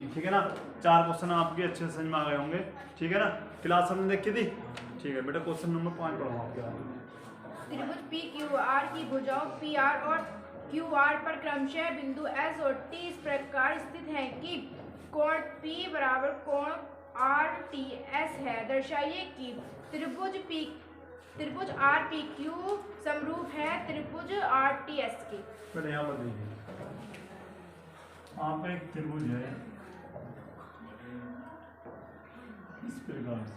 ठीक है ना। 4 क्वेश्चन आपके अच्छे से समझ में आ गए होंगे। ठीक है ना, क्लास हमने देखी थी। ठीक है बेटा, क्वेश्चन नंबर 5 पढ़ो आपके। त्रिभुज पी क्यू आर की भुजाओं पी आर और क्यू आर पर क्रमशः बिंदु एस और टी इस प्रकार स्थित हैं कि कोण पी बराबर कोण आर टी एस है। दर्शाइए कि त्रिभुज आर पी क्यू समरूप है त्रिभुज आर टी एस के। बेटा यहाँ पर देखिए, आप एक त्रिभुज है इस प्रकार से।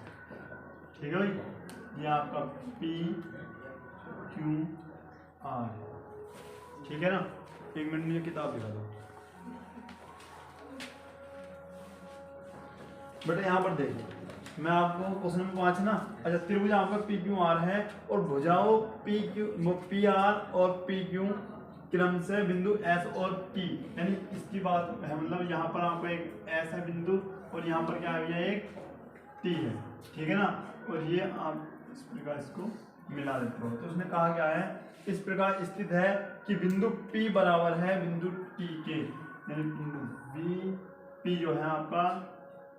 ठीक है भाई, ये आपका पी क्यू आर। ठीक है ना, 1 मिनट मुझे किताब दिखा दो बेटा। यहाँ पर देखिए, मैं आपको क्वेश्चन नंबर 5 ना, अच्छा त्रिभुज आपका पी क्यू आर है और भुजाओं पी आर और पी क्यू क्रम से बिंदु एस और टी, यानी इसकी बात है, मतलब यहाँ पर आपका एक एस है बिंदु और यहाँ पर क्या है, एक टी है। ठीक है ना, और ये आप इस प्रकार इसको मिला देते हो। तो उसने कहा क्या है, इस प्रकार स्थित है कि बिंदु P बराबर है बिंदु T के, यानी बिंदु V P जो है आपका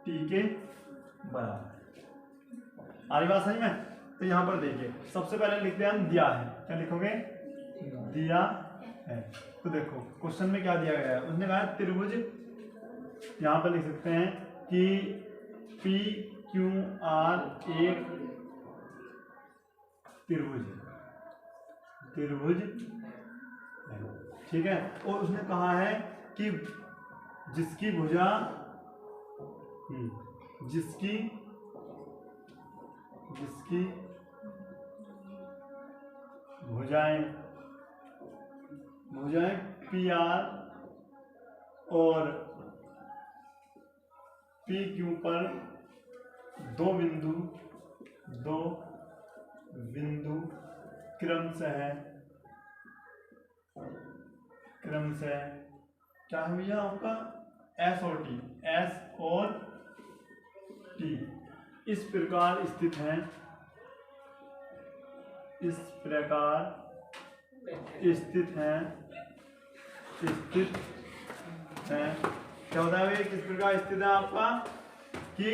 T के बराबर। आ रही बात समझ में? तो यहाँ पर देखिए, सबसे पहले लिखते हैं हम दिया है। क्या लिखोगे? दिया है। तो देखो क्वेश्चन में क्या दिया गया है, उसने कहा त्रिभुज, यहाँ पर लिख सकते हैं कि पी क्यू आर एक त्रिभुज है। ठीक है, और उसने कहा है कि जिसकी भुजा जिसकी भुजाएं पी आर और पी क्यू पर दो बिंदु क्रम से क्या है भैया आपका एस और टी इस प्रकार स्थित हैं, क्या होता है भाई, किस प्रकार स्थित है आपका कि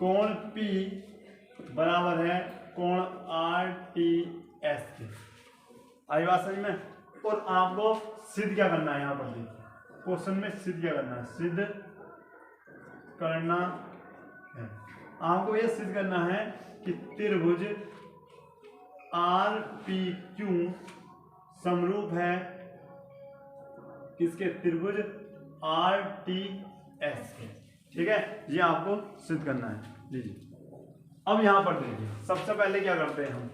कोण P बराबर है कोण आर टी एस के। आई बात समझ में? और आपको सिद्ध क्या करना है, यहाँ पर देखिए क्वेश्चन में सिद्ध क्या करना है, आपको यह सिद्ध करना है कि त्रिभुज आर पी क्यू समरूप है किसके, त्रिभुज आर टी एस के। ठीक है, ये आपको सिद्ध करना है। जी। अब यहाँ पर देखिए, सबसे पहले क्या करते हैं हम,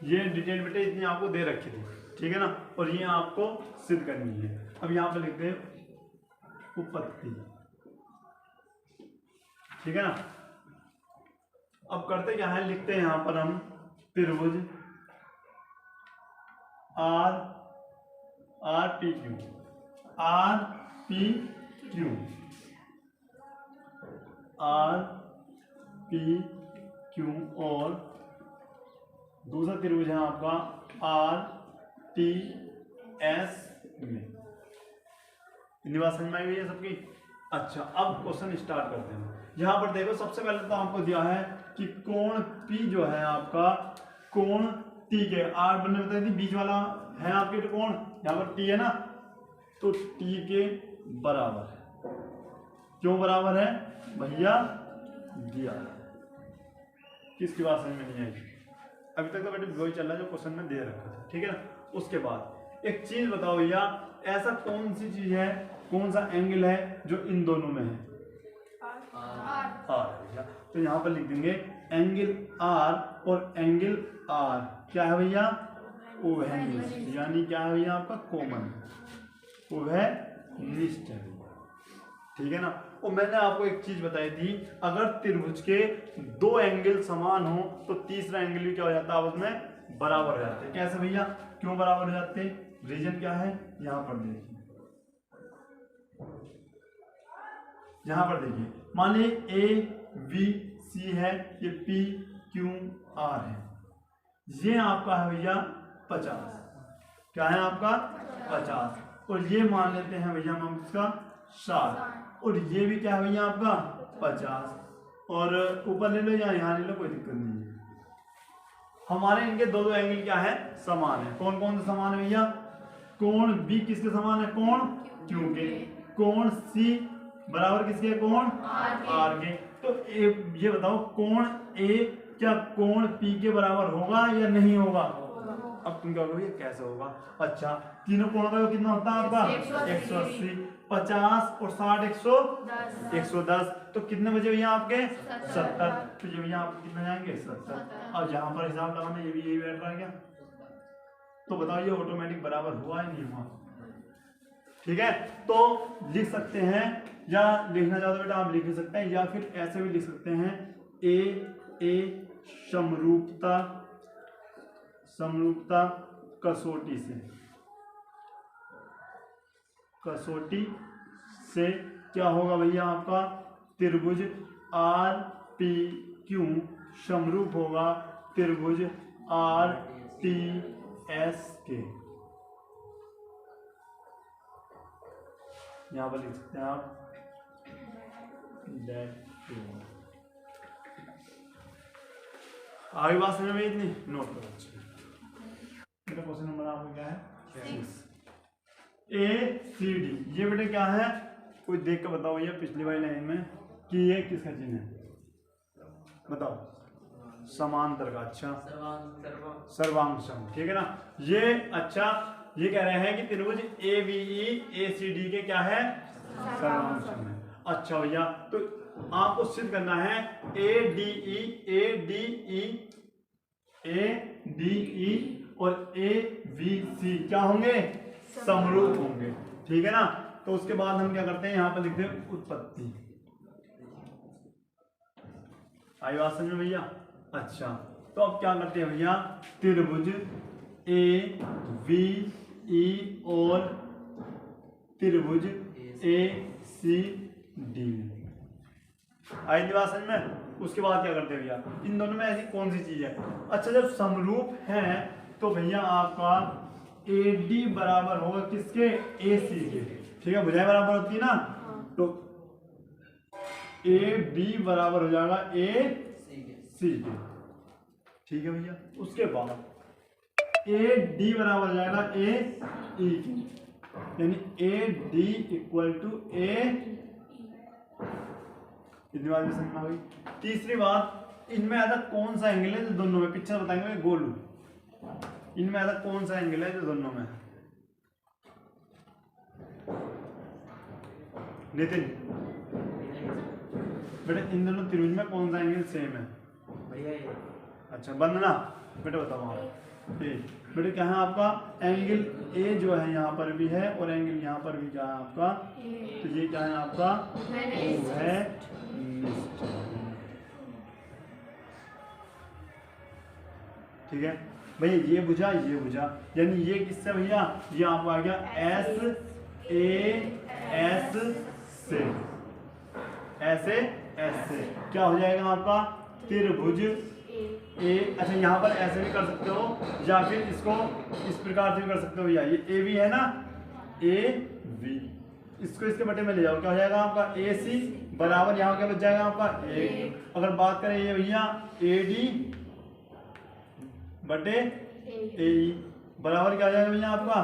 ये डिटेल बेटे इतनी आपको दे रखी थी। ठीक है ना, और ये आपको सिद्ध करनी है। अब यहाँ पर लिखते हैं उपपत्ति। ठीक है ना, अब करते क्या है, लिखते हैं यहाँ पर हम त्रिभुज आर पी क्यू और दूसरा त्रिभुज है आपका आर टी एस में। इतनी बात समझ में आई हुई है सबकी? अच्छा, अब क्वेश्चन स्टार्ट करते हैं। यहाँ पर देखो, सबसे पहले तो आपको दिया है कि कोण P जो है आपका कोण T के, आर बनने बताई थी बीच वाला है आपके तो कोण, यहाँ पर T है ना, तो T के बराबर है। क्यों बराबर है भैया? दिया। किसकी बात समझ में नहीं आई? अभी तक तो बेटे वही चल रहा है जो क्वेश्चन में दे रखा था। ठीक है ना, उसके बाद एक चीज बताओ भैया, ऐसा कौन सी चीज है, कौन सा एंगल है जो इन दोनों में है? आर। तो यहाँ पर लिख देंगे एंगल आर और एंगल आर क्या है भैया? ओवेनिस्ट, यानी क्या है भैया आपका कॉमन, ओवेनिस्ट है। ठीक है ना, और मैंने आपको एक चीज बताई थी, अगर त्रिभुज के दो एंगल समान हो तो तीसरा एंगल भी क्या हो जाता है, आपस में बराबर हो जाते हैं। कैसे भैया, क्यों बराबर हो जाते हैं? रीजन क्या है, यहाँ पर देखिए, मान लीजिए ए बी सी है, ये पी क्यू आर है, ये आपका है भैया 50। क्या है आपका? 50। और ये मान लेते हैं भैया हम इसका 60 और ये भी क्या है भैया आपका 50 और ऊपर ले लो या यहाँ ले लो, कोई दिक्कत नहीं है। हमारे इनके दो दो एंगल क्या है समान है। कौन कौन से समान है भैया? कोण बी किसके समान है? कोण क्यू के। कोण सी बराबर किसके? कोण आर के। तो ये बताओ कोण ए क्या कोण पी के बराबर होगा या नहीं होगा? अब तुम क्या कहोगे कैसे होगा? अच्छा, तीनों कोणों का कितना होता है आपका? 180। 50 और 60 110। तो कितने बजे भैया आपके? 70। तो ये भैया आप कितने जाएंगे? 70। अब यहाँ पर हिसाब लगाना, ये भी यही बैठ रहा है क्या? तो बताओ ये ऑटोमेटिक बराबर हुआ या नहीं हुआ? ठीक है, तो लिख सकते हैं या लिखना चाहो तो बेटा आप लिख सकते हैं या फिर ऐसे भी लिख सकते हैं ए समरूपता कसौटी से क्या होगा भैया आपका? त्रिभुज आर पी क्यू समरूप होगा त्रिभुज आर टी एस के। यहां पर लिख सकते हैं आप आगे बात समझ में इतनी नोट करो। अच्छा, क्वेश्चन नंबर आपका क्या है? 6। ए सी डी ये बेटे क्या है? कोई देख के बताओ ये पिछली वाली लाइन में कि ये किसका चिन्ह है? बताओ। समांतर का। अच्छा, सर्वांशम, ठीक है ना। ये अच्छा ये कह रहे हैं कि त्रिभुज A B E A C D के क्या है? सर्वांशम है। अच्छा भैया, तो आपको सिद्ध करना है ए डी ई और ए बी सी क्या होंगे? समरूप होंगे, ठीक है ना। तो उसके बाद हम क्या करते हैं, यहाँ पर लिखते हैं उत्पत्ति। आई बात समझ में भैया? अच्छा, तो अब क्या करते हैं भैया? त्रिभुज ए बी ई और त्रिभुज ए सी डी आई बात समझ में? उसके बाद क्या करते हैं भैया? इन दोनों में ऐसी कौन सी चीज है? अच्छा, जब समरूप है तो भैया आपका ए डी बराबर होगा किसके? ए सी के, ठीक है। भुजाएं बराबर होती है ना, तो ए बी बराबर हो जाएगा ए सी के, ठीक है भैया। उसके बाद ए डी बराबर हो जाएगा ए ई के, यानी ए डी इक्वल टू ए। इतनी बात भी समझ में आ गई। तीसरी बात, इनमें ऐसा कौन सा एंगल है जो दोनों में? पिक्चर बताएंगे गोलू। इनमें ऐसा कौन सा एंगल है जो दोनों में? नितिन बेटे, इन दोनों त्रिभुज में कौन सा एंगल सेम है? भैया ये। अच्छा, वंदना बेटे बताओ आप। बेटे क्या है आपका? एंगल ए जो है यहाँ पर भी है और एंगल यहाँ पर भी क्या है आपका? तो ये क्या है आपका? वो है ठीक है भैया। ये बुझा यानी ये किससे भैया? ये आपको आ गया एस ए एस से, ऐसे ऐसे क्या हो जाएगा आपका? त्रिभुज ए। अच्छा, यहाँ पर ऐसे भी कर सकते हो या फिर इसको इस प्रकार से भी कर सकते हो भैया। ये ए बी है ना, ए बी, इसको इसके बटे में ले जाओ, क्या हो जाएगा आपका? ए सी बराबर यहाँ क्या बच जाएगा आपका? एक। अगर बात करें ये भैया ए डी बटे ए बराबर क्या हो जाएगा भैया आपका?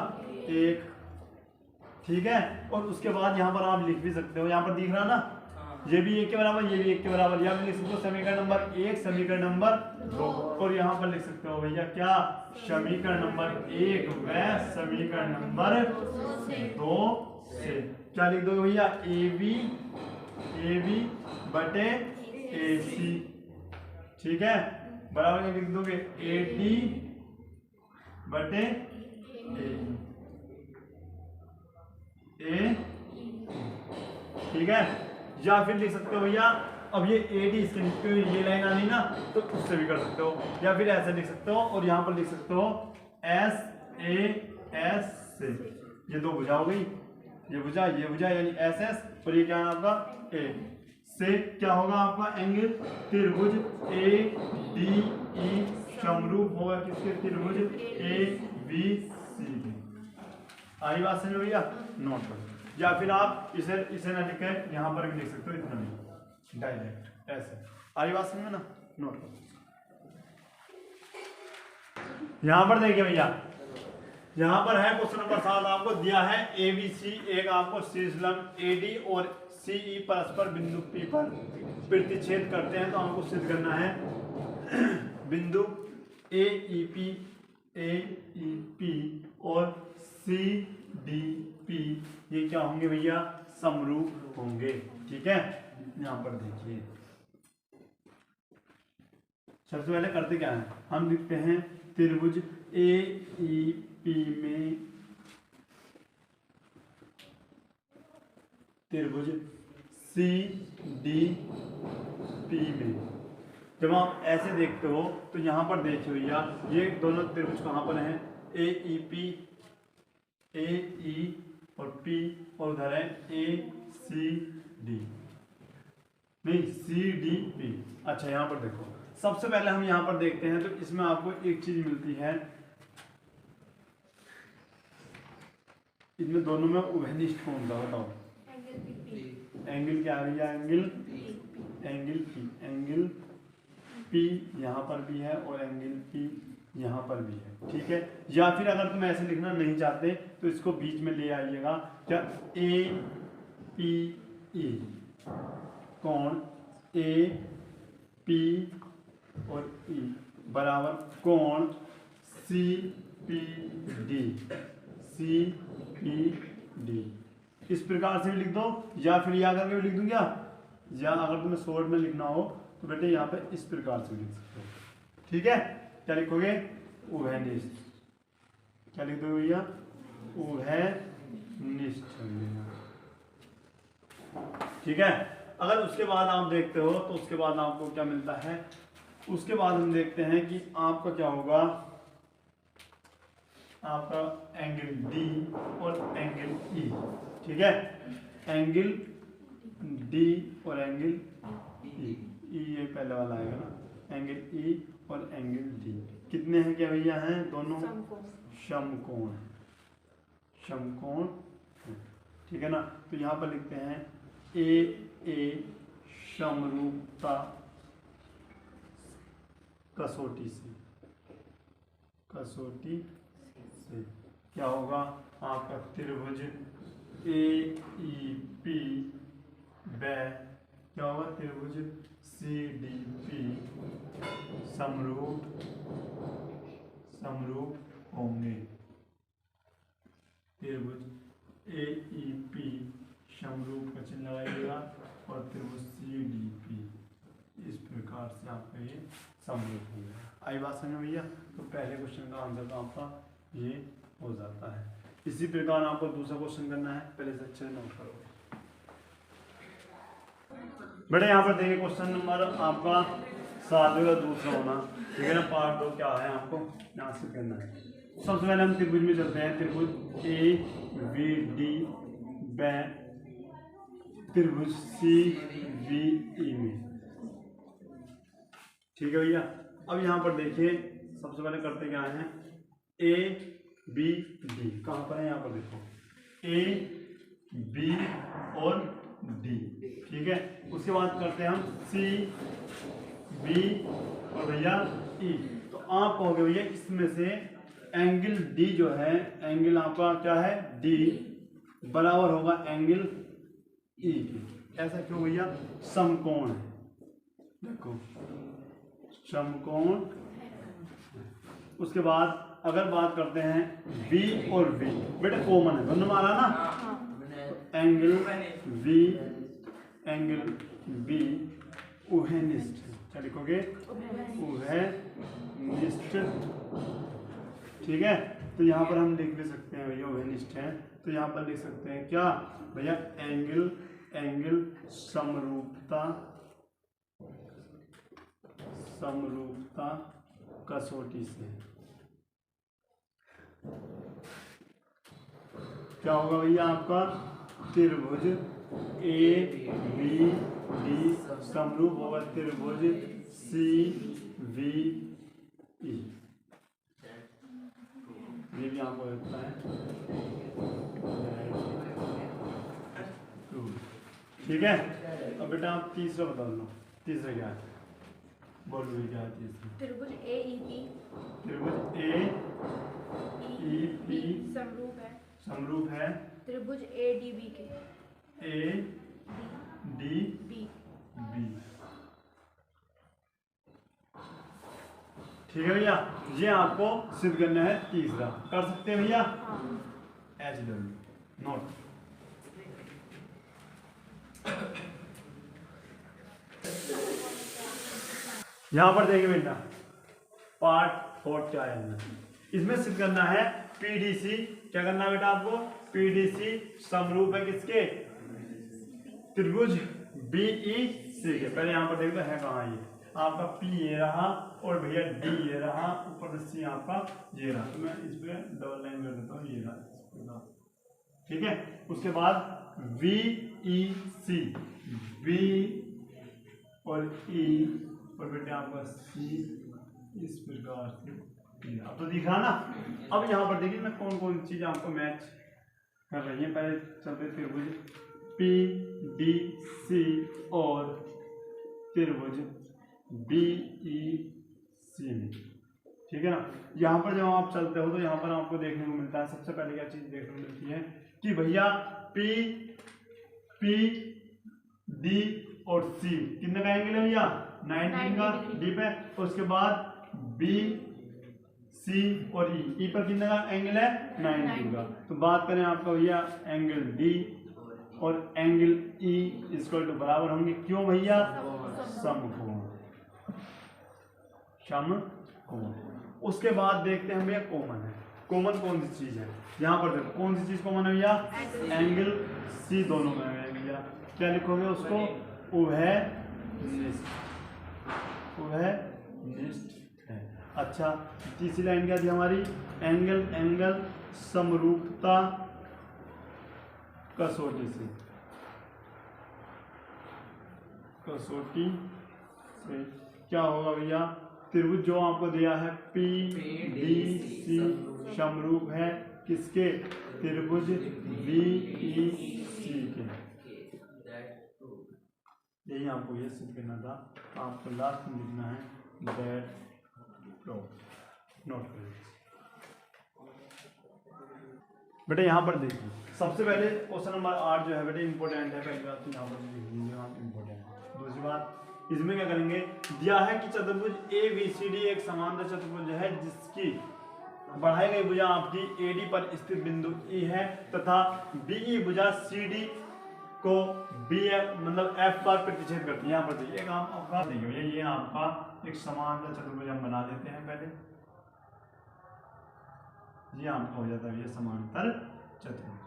एक, ठीक है। और उसके बाद यहाँ पर आप लिख भी सकते हो, यहाँ पर दिख रहा ना, ये भी एक के बराबर, ये भी एक के बराबर। यहाँ पर लिख सकते हो समीकरण नंबर 1, समीकरण नंबर 2, और यहाँ पर लिख सकते हो भैया क्या? समीकरण नंबर 1 व समीकरण नंबर 2 से क्या लिख दोगे भैया? ए बी बटे ए सी, ठीक है, बराबर क्या लिख दोगे? ए डी बटे ए, ठीक है। या फिर लिख सकते हो भैया, अब ये ए डी इसके नीचे ये लाइन आ रही ना, तो उससे भी कर सकते हो, या फिर ऐसे लिख सकते हो और यहाँ पर लिख सकते हो एस ए एस से। ये दो भुजा हो गई, ये भुजा यानी एस एस, और ये क्या है आपका? ए से क्या होगा आपका एंगल? त्रिभुज ए डी ई समरूप होगा किसके? त्रिभुज ए बी सी। आई बात समझ में भैया, नोट करो। या फिर आप इसे ना लिख के यहाँ पर भी लिख सकते हो, इतना नहीं, डायरेक्ट ऐसे। आई बात समझ में ना, नोट करो। यहाँ पर देखिए भैया, यहाँ पर है क्वेश्चन नंबर 7, आपको दिया है ABC, एक आपको शीर्षलम AD और CE परस्पर बिंदु P पर प्रतिच्छेद करते हैं, तो हमको सिद्ध करना है बिंदु AEP और CDP ये क्या होंगे भैया, समरूप होंगे। ठीक है, यहाँ पर देखिए सबसे पहले करते क्या है, हम लिखते हैं त्रिभुज AEP में त्रिभुज CDP में। जब आप ऐसे देखते हो तो यहाँ पर देखिए भैया, ये दोनों त्रिभुज कहाँ पर हैं, AEP AE और P, और उधर है ACD नहीं CDP। अच्छा यहाँ पर देखो, सबसे पहले हम यहाँ पर देखते हैं तो इसमें आपको एक चीज मिलती है, इनमें दोनों में उभयनिष्ठ कौन था बताओ, एंगल क्या है भैया, एंगल P यहाँ पर भी है और एंगल P यहाँ पर भी है। ठीक है, या फिर अगर तुम ऐसे लिखना नहीं चाहते तो इसको बीच में ले आइएगा, क्या APE कोण AP और E बराबर कोण CPD इस प्रकार से भी लिख दो, या फिर या करके भी लिख दूं क्या, या अगर तुम्हें शॉर्ट में लिखना हो तो बेटे यहाँ पे इस प्रकार से लिख सकते हो। ठीक है, क्या लिखोगे, उभयनिष्ठ, क्या लिख दो भैया, उभयनिष्ठ। ठीक है, अगर उसके बाद आप देखते हो तो उसके बाद आपको क्या मिलता है, उसके बाद हम देखते हैं कि आपका क्या होगा, आपका एंगल D और एंगल E। ठीक है, एंगल D और एंगल E ये पहले वाला आएगा ना, एंगल E और एंगल D कितने हैं क्या भैया, हैं दोनों समकोण। ठीक है ना, तो यहाँ पर लिखते हैं A समरूपता कसौटी से क्या होगा, आपका त्रिभुज AEP व क्या होगा, त्रिभुज CDP समरूप होंगे। त्रिभुज AEP समरूप का चिन्ह लगाइएगा और त्रिभुज CDP इस प्रकार से आपका ये समरूप होंगे। आई बात समझ में भैया, तो पहले क्वेश्चन का आंसर तो आपका ये हो जाता है। इसी प्रकार आपको दूसरा क्वेश्चन करना है, पहले से अच्छे से नोट करोगे बेटा। यहाँ पर देखिए क्वेश्चन नंबर आपका 7 का दूसरा होना। ठीक है ना, पार्ट 2 क्या है आपको यहाँ से करना है। सबसे पहले हम त्रिभुज में चलते हैं, त्रिभुज AVD व त्रिभुज CVE में। ठीक है भैया, अब यहाँ पर देखिए सबसे पहले करते क्या है, ABD कहाँ पर है, यहाँ पर देखो AB और D। ठीक है, उसके बाद करते हैं हम CB और भैया E। तो आप कहोगे भैया इसमें से एंगल D जो है, एंगल आपका क्या है D बराबर होगा एंगल E के। ऐसा क्यों भैया, समकोण है, देखो समकोण। उसके बाद अगर बात करते हैं B और V, बेटा कॉमन है दोनों मारा ना, एंगल B उभयनिष्ठ। क्या लिखोगे, उभयनिष्ठ। ठीक है, तो यहाँ पर हम लिख भी सकते हैं भैया उभयनिष्ठ है, तो यहाँ पर लिख सकते हैं क्या भैया, एंगल समरूपता कसौटी से। क्या होगा भैया, आपका त्रिभुज ABD समरूप होगा त्रिभुज CVE। ये ये भी आपको लगता है 2। ठीक है, अब बेटा आप तीसरा बता दो, तीसरा क्या है, बोलो भी क्या है तीसरा। त्रिभुज AEP त्रिभुज AEP समरूप है त्रिभुज ADB के ADB। ठीक है भैया, ये आपको सिद्ध करना है तीसरा, कर सकते हैं भैया। HW note. यहां पर देखिए बेटा, पार्ट 4 क्या है, इसमें सिद्ध करना है PDC। क्या करना है बेटा आपको, PDC समरूप है किसके, त्रिभुज BEC के। पहले यहां पर देखो है कहाँ, ये आपका P ये रहा और भैया D ये रहा, ऊपर से C आपका ये रहा, तो मैं इस पे डबल लाइन कर देता हूँ, ये रहा। ठीक है, उसके बाद VEC, V और E और बेटे आपका C इस प्रकार से। अब तो दिख रहा ना। अब यहाँ पर देखिए मैं कौन कौन सी चीजें आपको मैच कर रही है। पहले चलते त्रिभुज PDC और त्रिभुज BEC में। ठीक है ना, यहाँ पर जब आप चलते हो तो यहाँ पर आपको देखने को मिलता है, सबसे पहले क्या चीज देखने को मिलती है कि भैया P D और C कितने का एंगल है भैया, 90 का डी पे। उसके बाद B C और E पर कितने का एंगल है, 90 का। तो बात करें आपका भैया एंगल D और एंगल E इक्वल टू बराबर होंगे, क्यों भैया, समकोण। उसके बाद देखते हैं भैया कॉमन है, कॉमन कौन सी चीज है, यहाँ पर देखो कौन सी चीज कॉमन है भैया, एंगल C दोनों में है भैया। क्या लिखोगे उसको, उभयनिष्ठ है। अच्छा, तीसरी लाइन क्या थी हमारी, एंगल समरूपता कसौटी से क्या होगा भैया, त्रिभुज जो आपको दिया है PDC समरूप है किसके, त्रिभुज BEC के। यही आपको ये सिद्ध करना था, आपको लास्ट में लिखना है दैट नोट करें। बेटा यहाँ पर देखिए, सबसे पहले क्वेश्चन नंबर 8 जो है बेटा इंपॉर्टेंट है, पहली बात तो यहाँ पर लिख लीजिए आप इंपॉर्टेंट है। दूसरी बात, इसमें क्या करेंगे, दिया है कि चतुर्भुज ABCD एक समांतर चतुर्भुज है जिसकी बढ़ाई गई भुजा आपकी AD पर स्थित बिंदु E है तथा BE भुजा CD को BF मतलब F पर प्रतिच्छेद करती है। यहाँ पर देखिए एक आपका देखिए ये आपका एक समांतर चतुर्भुज हम बना देते हैं पहले, ये आपका हो जाता है ये समांतर चतुर्भुज।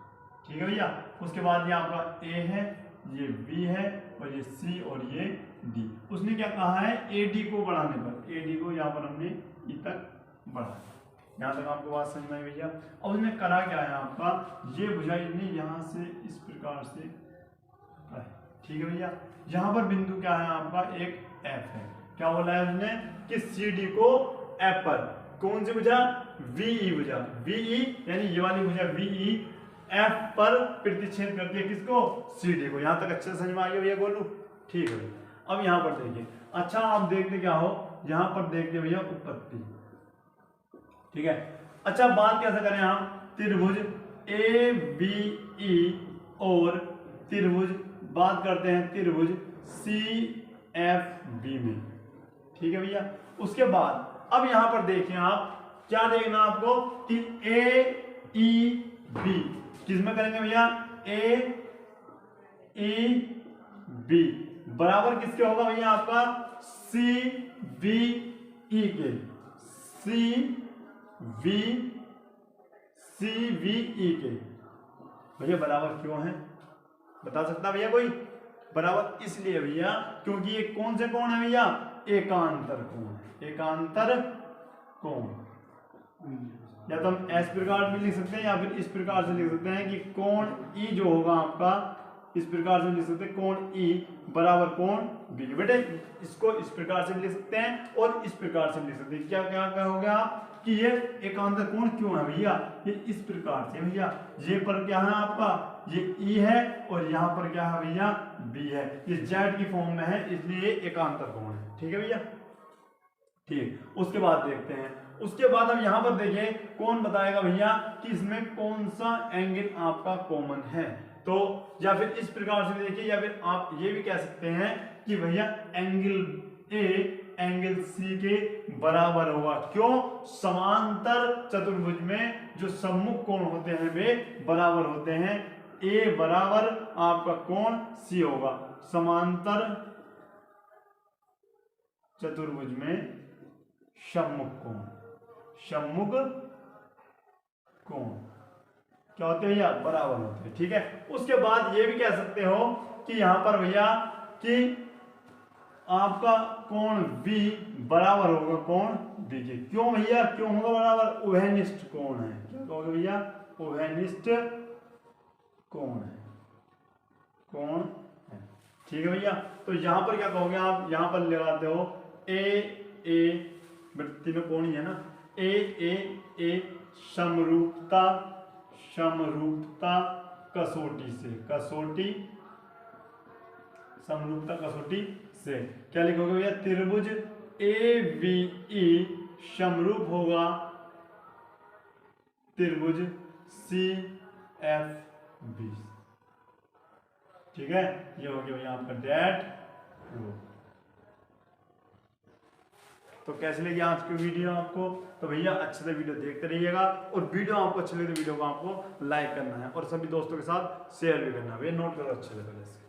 ठीक है भैया, उसके बाद ये आपका A है, ये B है और ये C और ये D। उसने क्या कहा है, AD को बढ़ाने पर, AD को यहाँ पर हमने E तक बढ़ाया। यहाँ तक आपको बात समझ में आई भैया। और उसने करा क्या है आपका, ये भुजा ने यहाँ से इस प्रकार से, ठीक है भैया। यहाँ पर बिंदु क्या है आपका, एक F है। क्या बोला है उसने कि CD को F पर, कौन सी भुजा, VE भुजा, VE यानी ये वाली भुजा VE F पर प्रतिच्छेद करती है किसको, CD को। यहाँ तक अच्छे से समझ में आ गया भैया गोलू, ठीक है भैया। अब यहाँ पर देखिए, अच्छा आप देखते क्या हो, यहाँ पर देखते भैया उत्पत्ति, ठीक है। अच्छा बात कैसे करें हम, त्रिभुज ABE और त्रिभुज, बात करते हैं त्रिभुज CFB में, ठीक है भैया। उसके बाद अब यहां पर देखें आप, क्या देखना आपको कि AEB किसमें करेंगे भैया, AEB बराबर किसके होगा भैया, आपका CVE के, CVE के। भैया बराबर क्यों है, बता सकता भैया कोई, बराबर इसलिए भैया क्योंकि ये कौन से कोण है भैया, एकांतर कोण, एकांतर कोण। या तो हम इस प्रकार में लिख सकते हैं या फिर इस प्रकार से लिख सकते हैं कि कोण E जो होगा आपका, इस प्रकार से लिख सकते हैं कोण E बराबर कोण B। बेटे इसको इस प्रकार से लिख सकते हैं और इस प्रकार से लिख सकते हैं। क्या क्या क्या हो गया, कि ये एकांतर कोण क्यों है भैया, ये इस प्रकार से भैया, ये पर क्या है आपका, ये ई है और यहाँ पर क्या है भैया, बी है, ये जेड की फॉर्म में है इसलिए ये एकांतर कोण है। ठीक है भैया, ठीक। उसके बाद देखते हैं, उसके बाद हम यहाँ पर देखें कौन बताएगा भैया कि इसमें कौन सा एंगल आपका कॉमन है। तो या फिर इस प्रकार से देखिए, या फिर आप ये भी कह सकते हैं कि भैया एंगल ए एंगल सी के बराबर होगा। क्यों, समांतर चतुर्भुज में जो सम्मुख कोण होते हैं वे बराबर होते हैं। ए बराबर आपका कोण सी होगा, समांतर चतुर्भुज में सम्मुख कोण, सम्मुख कोण क्या होते हैं भैया, बराबर होते हैं। ठीक है, उसके बाद ये भी कह सकते हो कि यहां पर भैया कि आपका कोण बी बराबर होगा कोण बी के। क्यों भैया, क्यों होगा बराबर, उभयनिष्ठ कोण है। क्या कहोगे भैया, उभयनिष्ठ कोण है, कोण है। ठीक है भैया, तो यहां पर क्या कहोगे आप, यहां पर लगाते हो ए तीनों कोण ही है ना, ए समरूपता, समरूपता कसौटी से, कसौटी समरूपता कसौटी से क्या लिखोगे भैया, त्रिभुज ए बी ई समरूप होगा त्रिभुज सी एफ बी। ठीक है, ये हो गया भैया आपका डेट प्रूफ। तो कैसे लगी आज की वीडियो आपको, तो भैया अच्छे से वीडियो देखते रहिएगा, और वीडियो आपको अच्छी लगे तो वीडियो को आपको लाइक करना है और सभी दोस्तों के साथ शेयर भी करना है भैया, नोट करो अच्छे से पहले से।